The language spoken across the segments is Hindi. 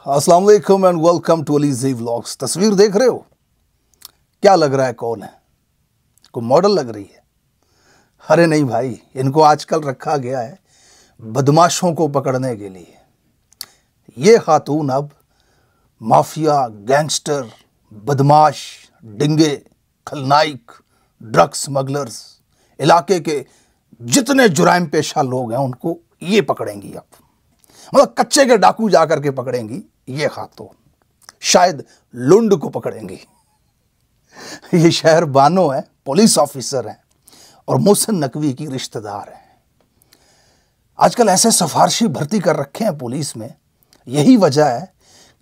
अस्सलाम वालेकुम and welcome to Ali ji vlogs. तस्वीर देख रहे हो, क्या लग रहा है? कौन है? कोई मॉडल लग रही है? अरे नहीं भाई, इनको आजकल रखा गया है बदमाशों को पकड़ने के लिए। ये खातून अब माफिया, गैंगस्टर, बदमाश, डिंगे, खलनायक, ड्रग स्मगलर्स, इलाके के जितने जुराइम पेशा लोग हैं उनको ये पकड़ेंगी। अब मतलब कच्चे के डाकू जाकर के पकड़ेंगी ये खातून, शायद लुंड को पकड़ेंगी। ये शहर बानो है, पुलिस ऑफिसर हैं और मोहसिन नकवी की रिश्तेदार हैं। आजकल ऐसे सिफारशी भर्ती कर रखे हैं पुलिस में। यही वजह है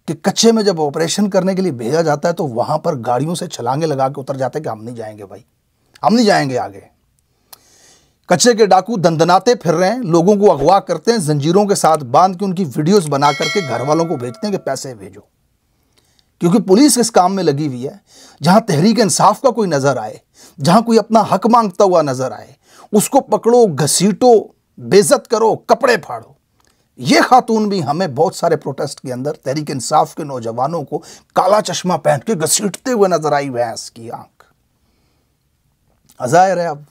कि कच्चे में जब ऑपरेशन करने के लिए भेजा जाता है तो वहां पर गाड़ियों से छलांगे लगा के उतर जाते हैं कि हम नहीं जाएंगे भाई, हम नहीं जाएंगे आगे। कच्चे के डाकू दंदनाते फिर रहे हैं, लोगों को अगवा करते हैं, जंजीरों के साथ बांध के उनकी वीडियोस बना करके घर वालों को भेजते हैं कि पैसे भेजो। क्योंकि पुलिस इस काम में लगी हुई है, जहां तहरीक इंसाफ का कोई नजर आए, जहां कोई अपना हक मांगता हुआ नजर आए, उसको पकड़ो, घसीटो, बेइज्जत करो, कपड़े फाड़ो। ये खातून भी हमें बहुत सारे प्रोटेस्ट के अंदर तहरीक इंसाफ के नौजवानों को काला चश्मा पहन के घसीटते हुए नजर आई। भैंस की आंख। अजाहिर है अब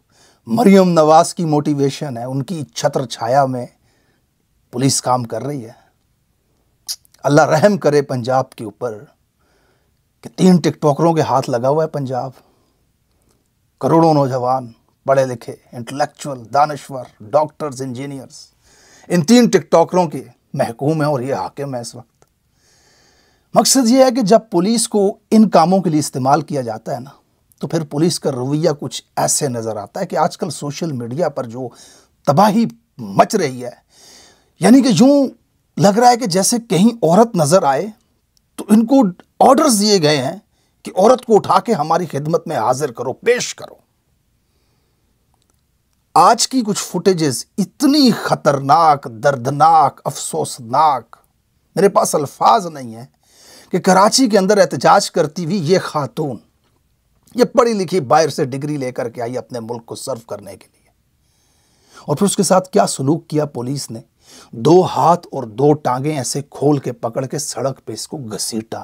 मरियम नवाज की मोटिवेशन है, उनकी छत्र छाया में पुलिस काम कर रही है। अल्लाह रहम करे पंजाब के ऊपर कि 3 टिकटॉकरों के हाथ लगा हुआ है पंजाब। करोड़ों नौजवान, पढ़े लिखे, इंटेलेक्चुअल, दानश्वर, डॉक्टर्स, इंजीनियर्स, इन 3 टिकटॉकरों के महकूम है और ये हाकिम है इस वक्त। मकसद ये है कि जब पुलिस को इन कामों के लिए इस्तेमाल किया जाता है ना, तो फिर पुलिस का रवैया कुछ ऐसे नजर आता है कि आजकल सोशल मीडिया पर जो तबाही मच रही है, यानी कि यूं लग रहा है कि जैसे कहीं औरत नजर आए तो इनको ऑर्डर्स दिए गए हैं कि औरत को उठा के हमारी खिदमत में हाजिर करो, पेश करो। आज की कुछ फुटेजेस इतनी खतरनाक, दर्दनाक, अफसोसनाक, मेरे पास अल्फाज नहीं है कि कराची के अंदर एहतजाज करती हुई ये खातून, ये पढ़ी लिखी, बाहर से डिग्री लेकर के आई अपने मुल्क को सर्व करने के लिए, और फिर उसके साथ क्या सलूक किया पुलिस ने। 2 हाथ और 2 टांगे ऐसे खोल के पकड़ के सड़क पे इसको घसीटा।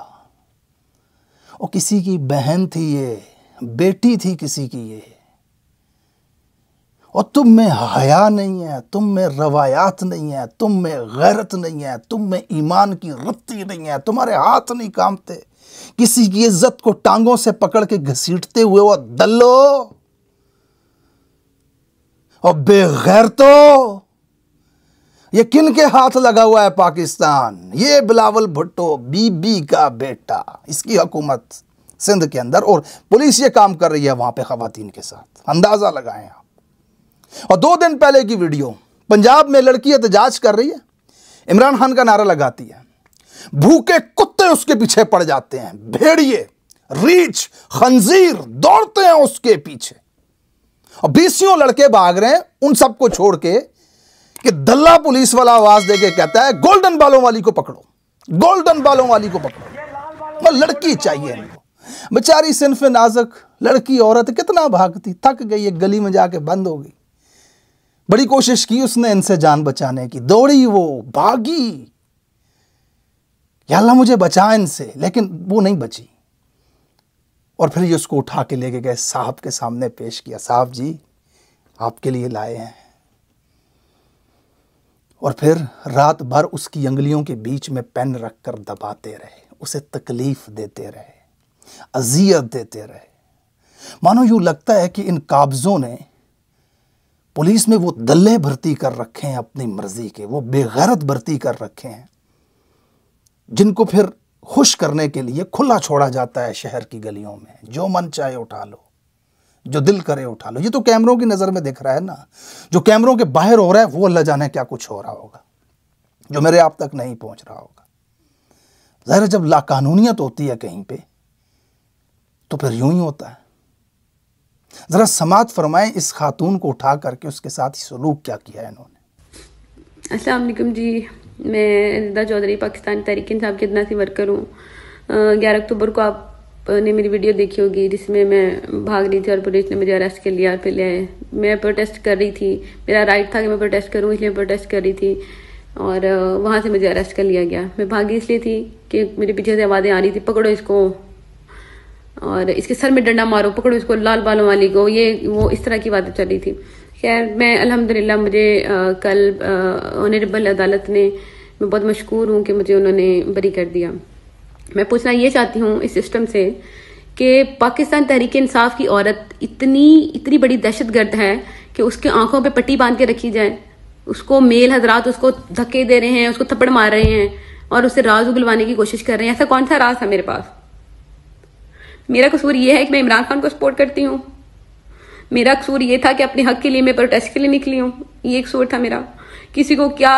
और किसी की बहन थी ये, बेटी थी किसी की ये। और तुम में हया नहीं है, तुम में रवायात नहीं है, तुम में गैरत नहीं है, तुम में ईमान की रत्ती नहीं है, तुम्हारे हाथ नहीं कांपते किसी की इज्जत को टांगों से पकड़ के घसीटते हुए। वो दल्लो और बेगैरतो, ये किन के हाथ लगा हुआ है पाकिस्तान? ये बिलावल भुट्टो बीबी का बेटा, इसकी हुकूमत सिंध के अंदर, और पुलिस ये काम कर रही है वहां पे खवातीन के साथ। अंदाजा लगाएं आप। और 2 दिन पहले की वीडियो, पंजाब में लड़की एहतजाज कर रही है, इमरान खान का नारा लगाती है, भूखे कुत्ते उसके पीछे पड़ जाते हैं, भेड़िए, रीछ, खंजीर दौड़ते हैं उसके पीछे, और 20 लड़के भाग रहे हैं उन सबको छोड़ के कि दल्ला पुलिस वाला आवाज देके कहता है गोल्डन बालों वाली को पकड़ो, गोल्डन बालों वाली को पकड़ो। वो लड़की चाहिए इनको, बेचारी सिन्फ नाजुक लड़की, औरत कितना भागती, थक गई, एक गली में जाके बंद हो गई। बड़ी कोशिश की उसने इनसे जान बचाने की, दौड़ी, वो भागी, या अल्लाह मुझे बचा इनसे, लेकिन वो नहीं बची। और फिर ये उसको उठा के लेके गए, साहब के सामने पेश किया, साहब जी आपके लिए लाए हैं। और फिर रात भर उसकी अंगुलियों के बीच में पेन रखकर दबाते रहे, उसे तकलीफ देते रहे, अजियत देते रहे। मानो यूं लगता है कि इन काब्जों ने पुलिस में वो दल्ले भर्ती कर रखे हैं अपनी मर्जी के, वो बेगैरत भर्ती कर रखे हैं जिनको फिर खुश करने के लिए खुला छोड़ा जाता है शहर की गलियों में। जो मन चाहे उठा लो, जो दिल करे उठा लो। ये तो कैमरों की नज़र में दिख रहा है ना, जो कैमरों के बाहर हो रहा है वो अल्लाह जाने क्या कुछ हो रहा होगा, जो मेरे आप तक नहीं पहुंच रहा होगा। ज़ाहिर है जब लाकानूनियत होती है कहीं पे तो फिर यूं ही होता है। ज़रा समात फरमाएं इस खातून को उठा करके उसके साथ सलूक क्या किया है इन्होंने। अस्सलाम वालेकुम जी, मैं रिदा चौधरी पाकिस्तान तहरीक इंसाफ की अदना सी वर्कर हूँ। 11 अक्टूबर को आपने मेरी वीडियो देखी होगी जिसमें मैं भाग रही थी और पुलिस ने मुझे अरेस्ट कर लिया और फिर मैं प्रोटेस्ट कर रही थी। मेरा राइट था कि मैं प्रोटेस्ट करूँ, इसलिए प्रोटेस्ट कर रही थी। और वहाँ से मुझे अरेस्ट कर लिया गया। मैं भागी इसलिए थी कि मेरे पीछे से आवाज़ें आ रही थी, पकड़ो इसको और इसके सर में डंडा मारो, पकड़ो इसको, लाल बालों वाली को, ये वो इस तरह की बातें चल रही थी। खैर मैं अल्हम्दुलिल्लाह मुझे कल ऑनरेबल अदालत ने, मैं बहुत मशकूर हूँ कि मुझे उन्होंने बरी कर दिया। मैं पूछना ये चाहती हूँ इस सिस्टम से कि पाकिस्तान तहरीक इंसाफ की औरत इतनी बड़ी दहशतगर्द है कि उसके आंखों पे पट्टी बांध के रखी जाए, उसको मेल हजरात उसको धक्के दे रहे हैं, उसको थप्पड़ मार रहे हैं और उससे राज उगलवाने की कोशिश कर रहे हैं। ऐसा कौन सा राज था मेरे पास? मेरा कसूर ये है कि मैं इमरान खान को सपोर्ट करती हूँ। मेरा कसूर ये था कि अपने हक के लिए मैं प्रोटेस्ट के लिए निकली हूँ, ये कसूर था मेरा। किसी को क्या,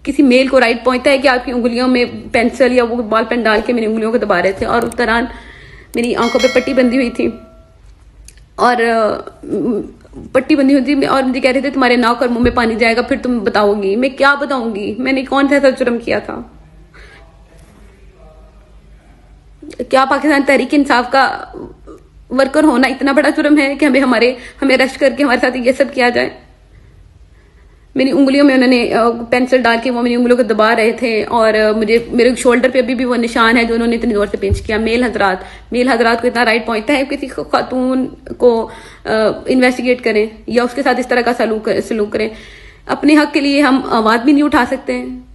किसी मेल को राइट पहुंचता है कि आपकी उंगलियों में पेंसिल या वो बॉल पेन डाल के मेरी उंगलियों को दबा रहे थे और उस दौरान मेरी आंखों पे पट्टी बंधी हुई थी और पट्टी बंधी हुई थी और मुझे कह रहे थे तुम्हारे नाक और मुंह में पानी जाएगा फिर तुम बताओगी। मैं क्या बताऊंगी? मैंने कौन सा ऐसा जुर्म किया था? क्या पाकिस्तान तहरीक इंसाफ का वर्कर होना इतना बड़ा जुर्म है कि हमें अरेस्ट करके हमारे साथ ये सब किया जाए? मेरी उंगलियों में उन्होंने पेंसिल डाल के वो मेरी उंगलियों को दबा रहे थे और मेरे शोल्डर पे अभी भी वो निशान है जो उन्होंने इतनी जोर से पिंच किया। मेल हजरात को इतना राइट पहुंचता है किसी खातून को इन्वेस्टिगेट करें या उसके साथ इस तरह का सलूक करें? अपने हक के लिए हम आवाज भी नहीं उठा सकते हैं।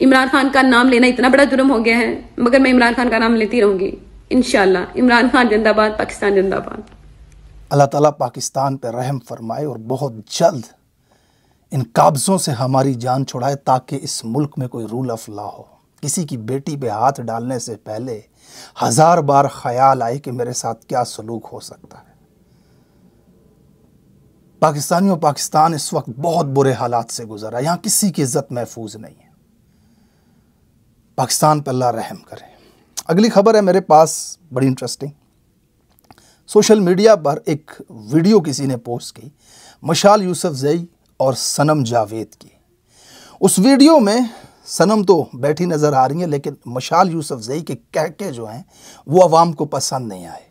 इमरान खान का नाम लेना इतना बड़ा जुर्म हो गया है, मगर मैं इमरान खान का नाम लेती रहूंगी इंशाल्लाह। इमरान खान जिंदाबाद, पाकिस्तान जिंदाबाद। अल्लाह ताला पाकिस्तान पर रहम फरमाए और बहुत जल्द इन काब्ज़ों से हमारी जान छुड़ाए ताकि इस मुल्क में कोई रूल ऑफ लॉ हो। किसी की बेटी पे हाथ डालने से पहले 1000 बार ख्याल आए कि मेरे साथ क्या सलूक हो सकता है। पाकिस्तान इस वक्त बहुत बुरे हालात से गुजरा, यहाँ किसी की इज्जत महफूज नहीं है। पाकिस्तान पर अल्लाह रहम करे। अगली खबर है मेरे पास, बड़ी इंटरेस्टिंग। सोशल मीडिया पर एक वीडियो किसी ने पोस्ट की, मशाल यूसुफजई और सनम जावेद की। उस वीडियो में सनम तो बैठी नज़र आ रही है, लेकिन मशाल यूसुफजई के कहके जो हैं वो अवाम को पसंद नहीं आए।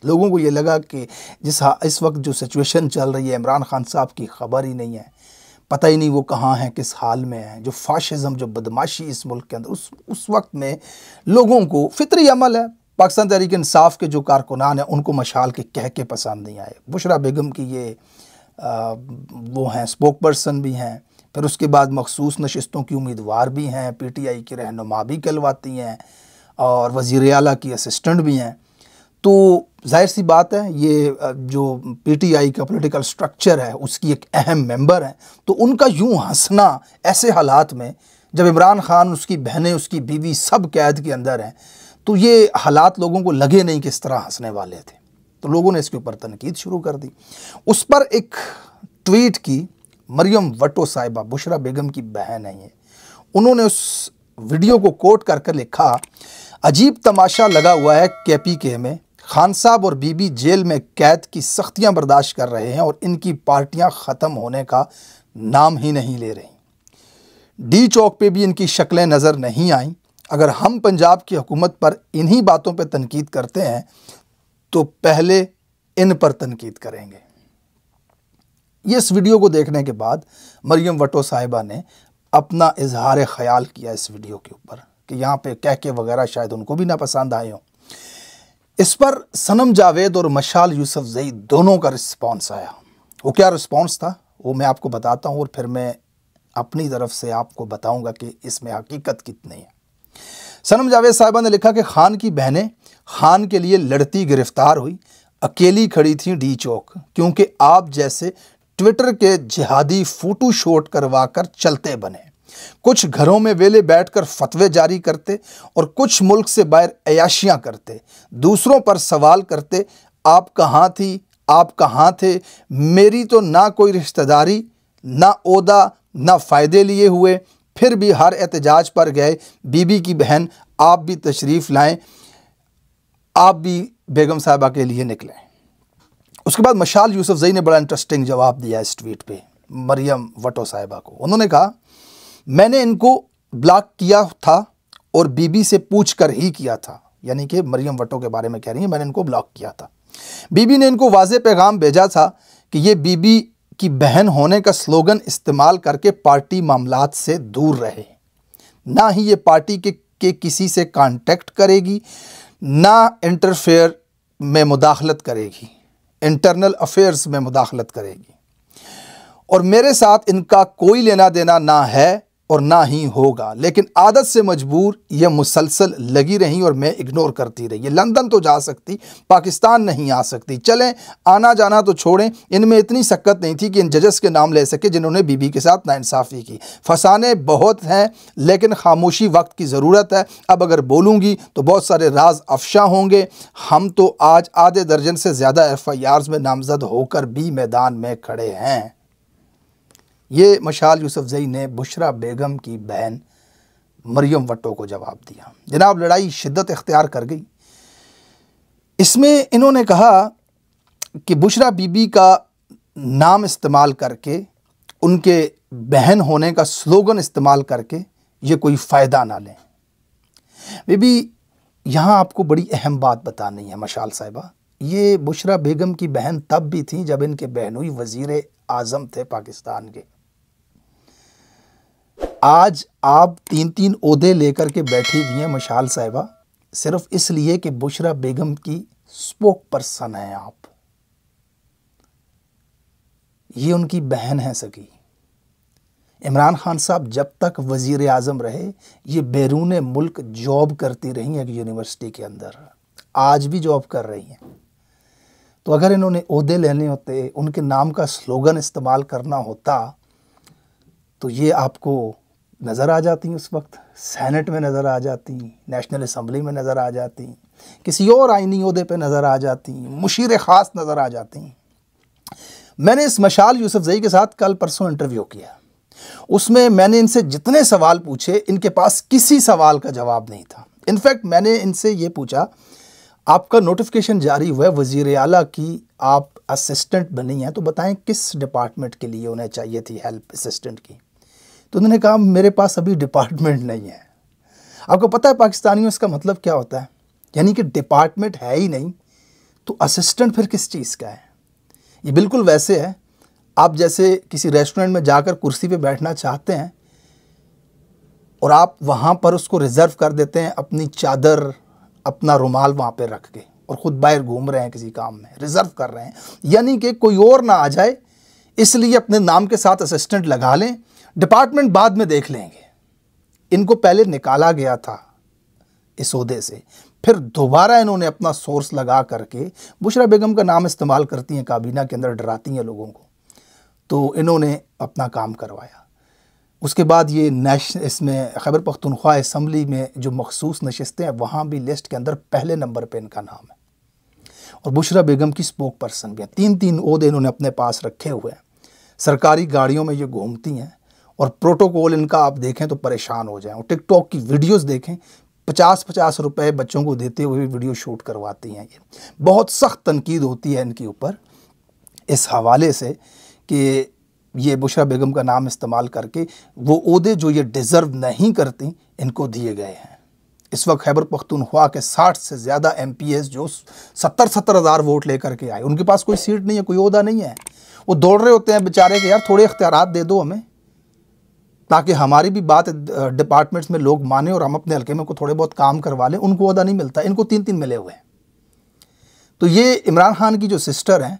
लोगों को ये लगा कि इस वक्त जो सिचुएशन चल रही है, इमरान खान साहब की खबर ही नहीं है, पता ही नहीं वो कहाँ हैं, किस हाल में हैं। जो फाशिज़म, जो बदमाशी इस मुल्क के अंदर, उस वक्त में लोगों को फितरी अमल है। पाकिस्तान तहरीक इंसाफ के जो कारकुनान हैं उनको मशाल के कहके पसंद नहीं आए। बुशरा बेगम की ये वो हैं, स्पोक पर्सन भी हैं, फिर उसके बाद मखसूस नशिस्तों की उम्मीदवार भी हैं, PTI की रहनुमा भी कहलवाती हैं और वज़ीर आला की असिस्टेंट भी हैं। तो जाहिर सी बात है ये जो PTI का पॉलिटिकल स्ट्रक्चर है उसकी एक अहम मेंबर है। तो उनका यूं हंसना ऐसे हालात में, जब इमरान खान, उसकी बहनें, उसकी बीवी सब कैद के अंदर हैं, तो ये हालात लोगों को लगे नहीं किस तरह हंसने वाले थे। तो लोगों ने इसके ऊपर तनकीद शुरू कर दी। उस पर एक ट्वीट की मरियम वट्टो साहिबा, बुशरा बेगम की बहन है ये, उन्होंने उस वीडियो को कोट करके लिखा, अजीब तमाशा लगा हुआ है KPK में। खान साहब और बीबी जेल में कैद की सख्तियां बर्दाश्त कर रहे हैं और इनकी पार्टियां ख़त्म होने का नाम ही नहीं ले रही। D चौक पे भी इनकी शक्लें नज़र नहीं आईं। अगर हम पंजाब की हुकूमत पर इन्हीं बातों पर तनकीद करते हैं तो पहले इन पर तनकीद करेंगे। ये इस वीडियो को देखने के बाद मरियम वट्टो साहिबा ने अपना इजहार ख्याल किया इस वीडियो के ऊपर कि यहाँ पे कहके वगैरह शायद उनको भी ना पसंद आए हों। इस पर सनम जावेद और मशाल यूसुफजई दोनों का रिस्पॉन्स आया। वो क्या रिस्पॉन्स था वो मैं आपको बताता हूँ और फिर मैं अपनी तरफ से आपको बताऊँगा कि इसमें हकीकत कितनी है। सनम जावेद साहिबा ने लिखा कि खान की बहनें खान के लिए लड़ती गिरफ्तार हुई, अकेली खड़ी थी D चौक, क्योंकि आप जैसे ट्विटर के जिहादी फोटो शूट करवा कर चलते बने। कुछ घरों में वेले बैठकर फतवे जारी करते और कुछ मुल्क से बाहर अयाशियां करते, दूसरों पर सवाल करते, आप कहाँ थी, आप कहाँ थे। मेरी तो ना कोई रिश्तेदारी, ना ओहदा, ना फ़ायदे लिए हुए, फिर भी हर एहतजाज पर गए। बीबी की बहन आप भी तशरीफ़ लाएं, आप भी बेगम साहिबा के लिए निकलें। उसके बाद मशाल यूसुफजई ने बड़ा इंटरेस्टिंग जवाब दिया इस ट्वीट पे मरियम वट्टो साहिबा को। उन्होंने कहा, मैंने इनको ब्लॉक किया था और बीबी से पूछ कर ही किया था। यानी कि मरियम वट्टो के बारे में कह रही है, मैंने इनको ब्लॉक किया था। बीबी ने इनको वाज़े पैगाम भेजा था कि ये बीबी की बहन होने का स्लोगन इस्तेमाल करके पार्टी मामलात से दूर रहे। ना ही ये पार्टी के किसी से कांटेक्ट करेगी, ना इंटरफेयर में मुदाखलत करेगी, इंटरनल अफेयर्स में मुदाखलत करेगी। और मेरे साथ इनका कोई लेना देना ना है और ना ही होगा, लेकिन आदत से मजबूर ये मुसलसल लगी रही और मैं इग्नोर करती रही। ये लंदन तो जा सकती, पाकिस्तान नहीं आ सकती। चलें, आना जाना तो छोड़ें, इनमें इतनी शक्कत नहीं थी कि इन जजेस के नाम ले सके जिन्होंने बीबी के साथ नाइंसाफ़ी की। फसाने बहुत हैं, लेकिन खामोशी वक्त की ज़रूरत है। अब अगर बोलूँगी तो बहुत सारे राज अफशा होंगे। हम तो आज आधे दर्जन से ज़्यादा FIRs में नामजद होकर भी मैदान में खड़े हैं। ये मशाल यूसुफजई ने बुशरा बेगम की बहन मरियम भट्टो को जवाब दिया। जनाब, लड़ाई शिद्दत इख्तियार कर गई। इसमें इन्होंने कहा कि बुशरा बीबी का नाम इस्तेमाल करके, उनके बहन होने का स्लोगन इस्तेमाल करके ये कोई फ़ायदा ना लें। बीबी, यहाँ आपको बड़ी अहम बात बतानी है मशाल साहिबा। ये बुशरा बेगम की बहन तब भी थी जब इनके बहनोई वज़ीर आज़म थे पाकिस्तान के। आज आप 3-3 ओहदे लेकर के बैठी हुई हैं मशाल साहिबा, सिर्फ इसलिए कि बुशरा बेगम की स्पोक पर्सन हैं आप। ये उनकी बहन है सगी। इमरान खान साहब जब तक वज़ीर आज़म रहे, ये बैरून मुल्क जॉब करती रही एक यूनिवर्सिटी के अंदर, आज भी जॉब कर रही हैं। तो अगर इन्होंने ओहदे लेने होते, उनके नाम का स्लोगन इस्तेमाल करना होता, तो ये आपको नज़र आ जाती उस वक्त, सेनेट में नज़र आ जाती, नेशनल असम्बली में नज़र आ जाती, किसी और आइनी ओहदे पे नज़र आ जाती, मुशीर ख़ास नज़र आ जाती। मैंने इस मशाल यूसुफजई के साथ कल परसों इंटरव्यू किया। उसमें मैंने इनसे जितने सवाल पूछे, इनके पास किसी सवाल का जवाब नहीं था। इनफैक्ट मैंने इनसे ये पूछा, आपका नोटिफिकेशन जारी हुआ है वज़ीर आला की, आप असिस्टेंट बनी हैं, तो बताएं किस डिपार्टमेंट के लिए उन्हें चाहिए थी हेल्प असिस्टेंट की। तो उन्होंने कहा मेरे पास अभी डिपार्टमेंट नहीं है। आपको पता है पाकिस्तानियों इसका मतलब क्या होता है? यानी कि डिपार्टमेंट है ही नहीं तो असिस्टेंट फिर किस चीज़ का है? ये बिल्कुल वैसे है, आप जैसे किसी रेस्टोरेंट में जाकर कुर्सी पे बैठना चाहते हैं और आप वहाँ पर उसको रिज़र्व कर देते हैं, अपनी चादर, अपना रुमाल वहाँ पे रख के, और ख़ुद बाहर घूम रहे हैं किसी काम में, रिज़र्व कर रहे हैं, यानी कि कोई और ना आ जाए इसलिए अपने नाम के साथ असिस्टेंट लगा लें, डिपार्टमेंट बाद में देख लेंगे। इनको पहले निकाला गया था इस ओहदे से, फिर दोबारा इन्होंने अपना सोर्स लगा करके, बुशरा बेगम का नाम इस्तेमाल करती हैं काबीना के अंदर, डराती हैं लोगों को, तो इन्होंने अपना काम करवाया। उसके बाद ये इसमें खैबर पख्तूनख्वा असम्बली में जो मखसूस नशिस्तें हैं, वहाँ भी लिस्ट के अंदर पहले नंबर पे इनका नाम है, और बुशरा बेगम की स्पोक पर्सन भी है। 3-3 ओहदे इन्होंने अपने पास रखे हुए हैं। सरकारी गाड़ियों में ये घूमती हैं, और प्रोटोकॉल इनका आप देखें तो परेशान हो जाएं। और टिकटॉक की वीडियोस देखें, 50-50 रुपए बच्चों को देते हुए भी वीडियो शूट करवाती हैं। ये बहुत सख्त तनकीद होती है इनके ऊपर इस हवाले से कि ये बुशरा बेगम का नाम इस्तेमाल करके वो ओहदे जो ये डिज़र्व नहीं करती इनको दिए गए हैं। इस वक्त खैबर पख्तूनख्वा के 60 से ज़्यादा MPs जो 70-70 हज़ार वोट लेकर के आए, उनके पास कोई सीट नहीं है, कोई ओहदा नहीं है। वो दौड़ रहे होते हैं बेचारे कि यार थोड़े इख्तियारात दे दो हमें, ताकि हमारी भी बात डिपार्टमेंट्स में लोग माने और हम अपने हल्के में को थोड़े बहुत काम करवा लें। उनको ओहदा नहीं मिलता, इनको 3-3 मिले हुए हैं। तो ये इमरान खान की जो सिस्टर हैं,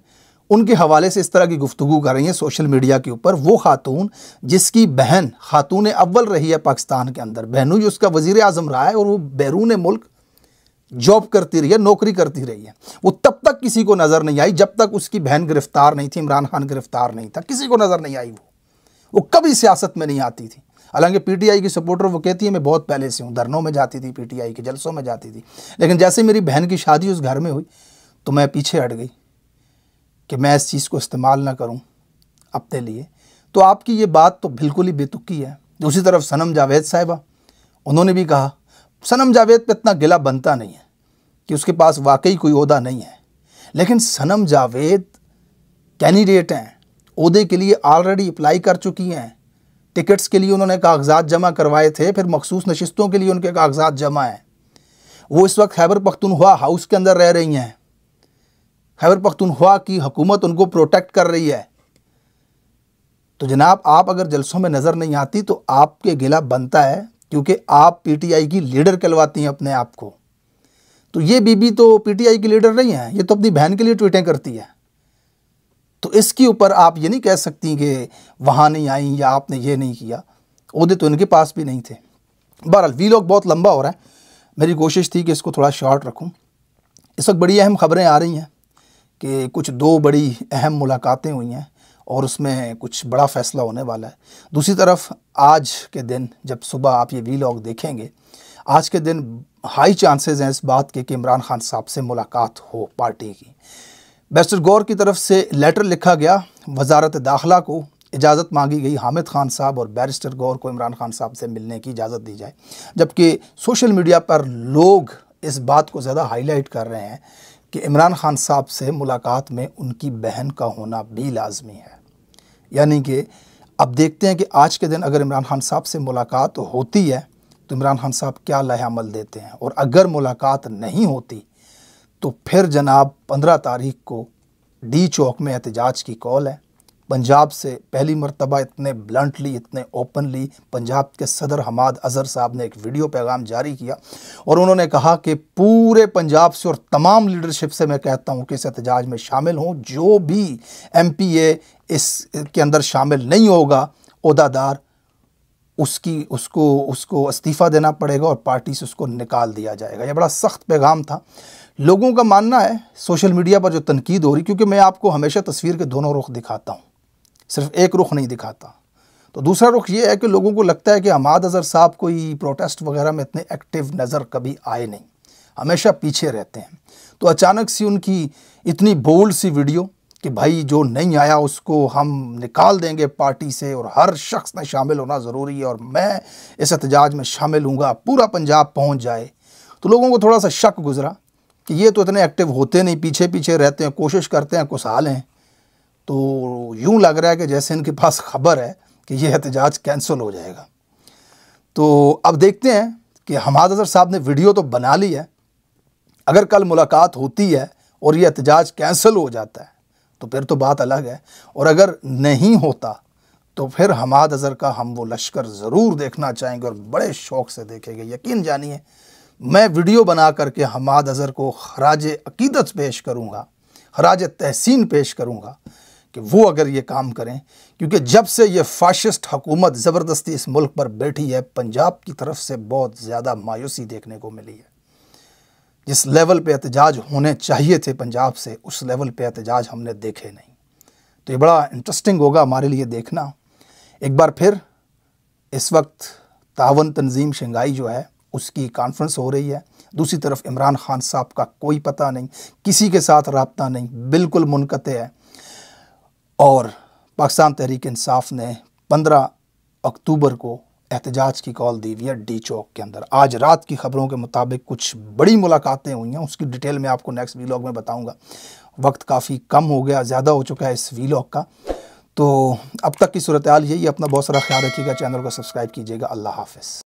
उनके हवाले से इस तरह की गुफ्तगू कर रही हैं सोशल मीडिया के ऊपर। वो खातून जिसकी बहन खातून अव्वल रही है पाकिस्तान के अंदर, बहनोई उसका वज़ीर आज़म रहा है, और वो बैरून मुल्क जॉब करती रही है, नौकरी करती रही है, वो तब तक किसी को नज़र नहीं आई जब तक उसकी बहन गिरफ्तार नहीं थी, इमरान खान गिरफ्तार नहीं था, किसी को नज़र नहीं आई। वो कभी सियासत में नहीं आती थी। हालांकि PTI की सपोर्टर वो कहती है मैं बहुत पहले से हूँ, धरनों में जाती थी, PTI के जलसों में जाती थी, लेकिन जैसे मेरी बहन की शादी उस घर में हुई तो मैं पीछे हट गई कि मैं इस चीज़ को इस्तेमाल ना करूं अपने लिए। तो आपकी ये बात तो बिल्कुल ही बेतुकी है। दूसरी तरफ सनम जावेद साहिबा, उन्होंने भी कहा सनम जावेद पे इतना गिला बनता नहीं है कि उसके पास वाकई कोई ओहदा नहीं है, लेकिन सनम जावेद कैंडिडेट हैं, ओहदे के लिए ऑलरेडी अप्लाई कर चुकी हैं, टिकट्स के लिए उन्होंने कागजात जमा करवाए थे, फिर मखसूस नशिस्तों के लिए उनके कागजात जमा हैं। वो इस वक्त खैबर पख्तूनख्वा हाउस के अंदर रह रही हैं, खैबर पख्तूनख्वा की हुकूमत उनको प्रोटेक्ट कर रही है। तो जनाब आप अगर जलसों में नज़र नहीं आती तो आपके गिला बनता है, क्योंकि आप पीटीआई की लीडर कहलवाती हैं अपने आप को। तो ये बीबी तो पीटीआई की लीडर नहीं है, ये तो अपनी बहन के लिए ट्वीटें करती है। तो इसके ऊपर आप ये नहीं कह सकती कि वहाँ नहीं आई या आपने ये नहीं किया, ओहदे तो इनके पास भी नहीं थे। बहरहाल वीलॉग बहुत लंबा हो रहा है, मेरी कोशिश थी कि इसको थोड़ा शॉर्ट रखूँ। इस वक्त बड़ी अहम खबरें आ रही हैं कि कुछ 2 बड़ी अहम मुलाकातें हुई हैं और उसमें कुछ बड़ा फ़ैसला होने वाला है। दूसरी तरफ आज के दिन जब सुबह आप ये वीलॉग देखेंगे, आज के दिन हाई चांसेस हैं इस बात के कि इमरान खान साहब से मुलाकात हो पार्टी की। बैरिस्टर गौर की तरफ से लेटर लिखा गया, वजारत दाखिला को इजाज़त मांगी गई हामिद खान साहब और बैरिस्टर गौर को इमरान खान साहब से मिलने की इजाज़त दी जाए। जबकि सोशल मीडिया पर लोग इस बात को ज़्यादा हाईलाइट कर रहे हैं कि इमरान खान साहब से मुलाकात में उनकी बहन का होना भी लाजमी है। यानी कि अब देखते हैं कि आज के दिन अगर इमरान खान साहब से मुलाकात होती है तो इमरान खान साहब क्या लाहेअमल देते हैं, और अगर मुलाकात नहीं होती तो फिर जनाब 15 तारीख को डी चौक में एहतजाज की कॉल है। पंजाब से पहली मरतबा इतने ब्लंटली, इतने ओपनली पंजाब के सदर हमाद अज़हर साहब ने एक वीडियो पैगाम जारी किया और उन्होंने कहा कि पूरे पंजाब से और तमाम लीडरशिप से मैं कहता हूं कि इस एहतजाज में शामिल हों। जो भी MPA इसके अंदर शामिल नहीं होगा ओहदादार, उसको इस्तीफ़ा देना पड़ेगा और पार्टी से उसको निकाल दिया जाएगा। यह बड़ा सख्त पैगाम था। लोगों का मानना है सोशल मीडिया पर जो तनकीद हो रही, क्योंकि मैं आपको हमेशा तस्वीर के दोनों रुख दिखाता हूँ, सिर्फ एक रुख नहीं दिखाता। तो दूसरा रुख ये है कि लोगों को लगता है कि हमाद अज़हर साहब कोई प्रोटेस्ट वगैरह में इतने एक्टिव नज़र कभी आए नहीं, हमेशा पीछे रहते हैं। तो अचानक से उनकी इतनी बोल्ड सी वीडियो कि भाई जो नहीं आया उसको हम निकाल देंगे पार्टी से और हर शख्स में शामिल होना ज़रूरी है और मैं इस एहतजाज में शामिल हूँगा, पूरा पंजाब पहुँच जाए। तो लोगों को थोड़ा सा शक गुजरा कि ये तो इतने एक्टिव होते नहीं, पीछे पीछे रहते हैं, कोशिश करते हैं, खुशहाल हैं। तो यूँ लग रहा है कि जैसे इनके पास खबर है कि ये एहतजाज कैंसिल हो जाएगा। तो अब देखते हैं कि हमाद अज़हर साहब ने वीडियो तो बना ली है, अगर कल मुलाकात होती है और ये एहतजाज कैंसिल हो जाता है तो फिर तो बात अलग है, और अगर नहीं होता तो फिर हमाद अज़हर का हम वो लश्कर ज़रूर देखना चाहेंगे और बड़े शौक़ से देखेंगे। यकीन जानिए मैं वीडियो बना करके हमाद अज़हर को खराज अकीदत पेश करूँगा, खराज तहसीन पेश करूँगा कि वो अगर ये काम करें, क्योंकि जब से ये फाशिस्ट हुकूमत ज़बरदस्ती इस मुल्क पर बैठी है, पंजाब की तरफ से बहुत ज़्यादा मायूसी देखने को मिली है। जिस लेवल पे एहतजाज होने चाहिए थे पंजाब से, उस लेवल पे एहतजाज हमने देखे नहीं। तो ये बड़ा इंटरेस्टिंग होगा हमारे लिए देखना। एक बार फिर इस वक्त तावन तंजीम शंघाई जो है उसकी कॉन्फ्रेंस हो रही है, दूसरी तरफ इमरान खान साहब का कोई पता नहीं, किसी के साथ राब्ता नहीं, बिल्कुल मुनक़ते है। और पाकिस्तान तहरीक इंसाफ ने 15 अक्टूबर को एहतजाज की कॉल दी हुई है डी चौक के अंदर। आज रात की खबरों के मुताबिक कुछ बड़ी मुलाकातें हुई हैं, उसकी डिटेल मैं आपको नेक्स्ट वीलॉग में बताऊंगा। वक्त काफ़ी कम हो गया, ज़्यादा हो चुका है इस वीलॉग का। तो अब तक की सूरत हाल यही है। अपना बहुत सारा ख्याल रखिएगा, चैनल को सब्सक्राइब कीजिएगा। अल्लाह हाफ़िज़।